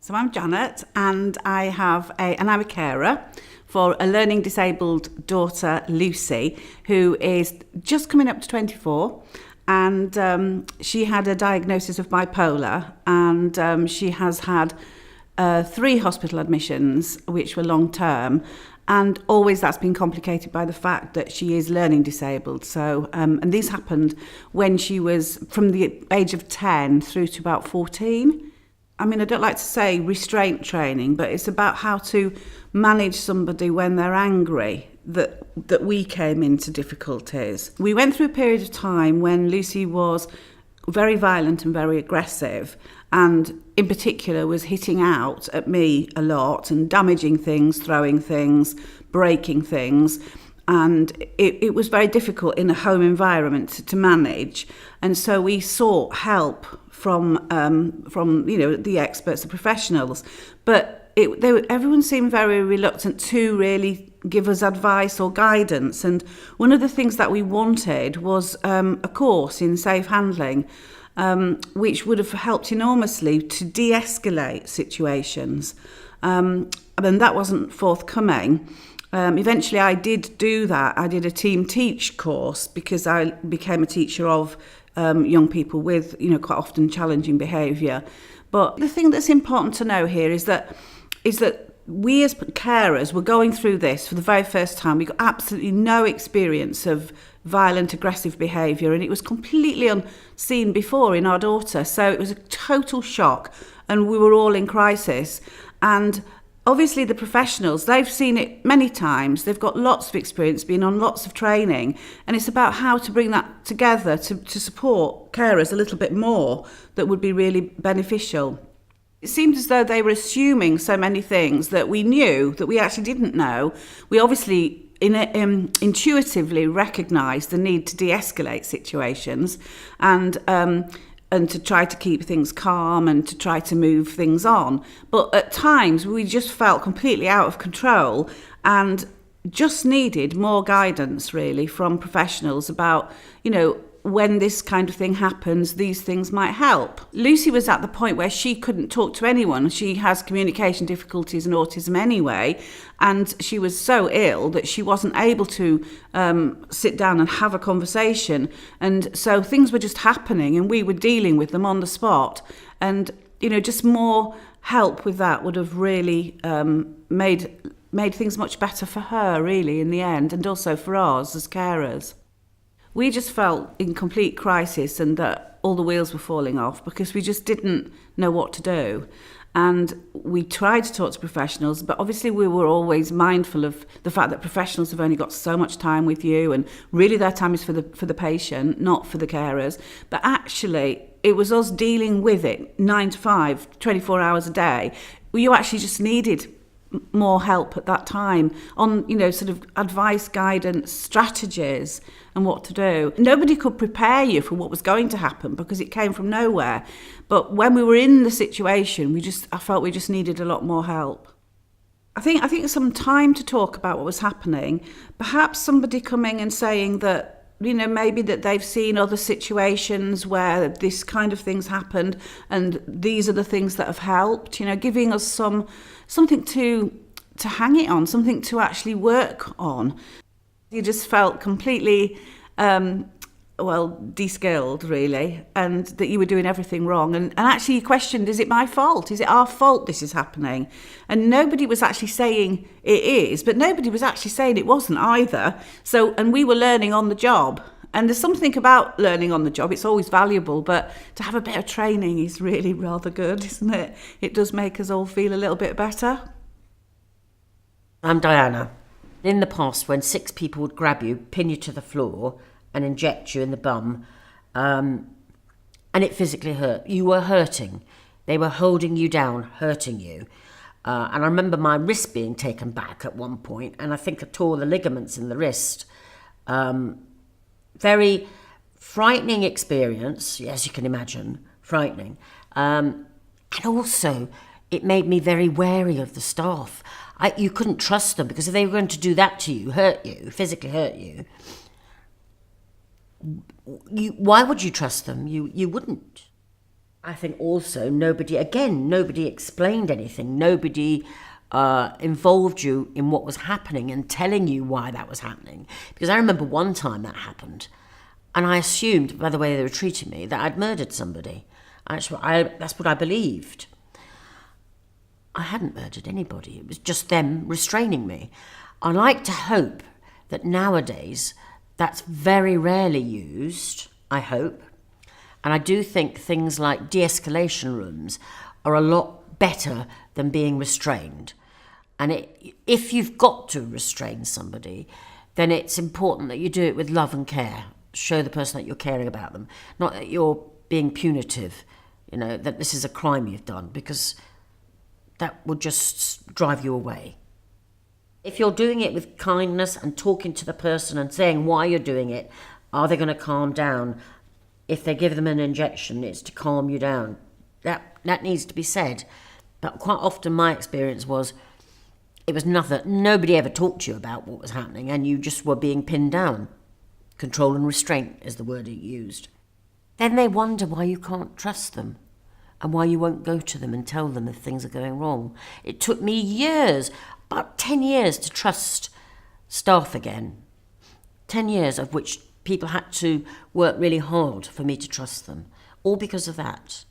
So I'm Janet, and I'm a carer for a learning disabled daughter, Lucy, who is just coming up to 24. And she had a diagnosis of bipolar, and she has had 3 hospital admissions, which were long term. And always that's been complicated by the fact that she is learning disabled. So, and these happened when she was from the age of 10 through to about 14. I mean, I don't like to say restraint training, but it's about how to manage somebody when they're angry, that we came into difficulties. We went through a period of time when Lucy was very violent and very aggressive, and in particular was hitting out at me a lot and damaging things, throwing things, breaking things. And it was very difficult in a home environment to manage. And so we sought help from the experts, the professionals. But everyone seemed very reluctant to really give us advice or guidance. And one of the things that we wanted was a course in safe handling, which would have helped enormously to de-escalate situations. And that wasn't forthcoming. Eventually I did do that. I did a team teach course because I became a teacher of young people with, quite often challenging behaviour. But the thing that's important to know here is that we as carers were going through this for the very first time. We got absolutely no experience of violent, aggressive behaviour, and it was completely unseen before in our daughter. So it was a total shock, and we were all in crisis. And obviously the professionals, they've seen it many times. They've got lots of experience, been on lots of training, and it's about how to bring that together to support carers a little bit more that would be really beneficial. It seemed as though they were assuming so many things that we knew that we actually didn't know. We obviously intuitively recognised the need to de-escalate situations and to try to keep things calm and to try to move things on. But at times we just felt completely out of control and just needed more guidance really from professionals about, when this kind of thing happens, these things might help. Lucy was at the point where she couldn't talk to anyone. She has communication difficulties and autism anyway, and she was so ill that she wasn't able to sit down and have a conversation. And so things were just happening and we were dealing with them on the spot. And, just more help with that would have really made things much better for her, really, in the end, and also for us as carers. We just felt in complete crisis and that all the wheels were falling off because we just didn't know what to do. And we tried to talk to professionals, but obviously we were always mindful of the fact that professionals have only got so much time with you, and really their time is for the patient, not for the carers. But actually, it was us dealing with it 9 to 5, 24 hours a day. You actually just needed more help at that time on, sort of advice, guidance, strategies and what to do. Nobody could prepare you for what was going to happen because it came from nowhere. But when we were in the situation, I felt we just needed a lot more help. I think some time to talk about what was happening. Perhaps somebody coming and saying that, maybe that they've seen other situations where this kind of things happened and these are the things that have helped, giving us something to hang it on, something to actually work on. You just felt completely, de-skilled, really, and that you were doing everything wrong. And actually you questioned, is it my fault? Is it our fault this is happening? And nobody was actually saying it is, but nobody was actually saying it wasn't either. And we were learning on the job. And there's something about learning on the job, it's always valuable, but to have a bit of training is really rather good, isn't it? It does make us all feel a little bit better. I'm Diana. In the past, when 6 people would grab you, pin you to the floor and inject you in the bum, and it physically hurt, you were hurting. They were holding you down, hurting you. And I remember my wrist being taken back at one point, and I think I tore the ligaments in the wrist. Very frightening experience, as you can imagine, frightening. And also, it made me very wary of the staff. You couldn't trust them because if they were going to do that to you, hurt you, physically hurt you, why would you trust them? You wouldn't. I think also nobody explained anything. Nobody involved you in what was happening and telling you why that was happening. Because I remember one time that happened, and I assumed, by the way they were treating me, that I'd murdered somebody. That's what I believed. I hadn't murdered anybody. It was just them restraining me. I like to hope that nowadays that's very rarely used, I hope. And I do think things like de-escalation rooms are a lot better than being restrained. And if you've got to restrain somebody, then it's important that you do it with love and care. Show the person that you're caring about them, not that you're being punitive, that this is a crime you've done, because that would just drive you away. If you're doing it with kindness and talking to the person and saying why you're doing it, are they going to calm down? If they give them an injection, it's to calm you down. That needs to be said. But quite often my experience was it was nothing. Nobody ever talked to you about what was happening, and you just were being pinned down. Control and restraint is the word it used. Then they wonder why you can't trust them and why you won't go to them and tell them if things are going wrong. It took me years, about 10 years, to trust staff again. 10 years of which people had to work really hard for me to trust them, all because of that.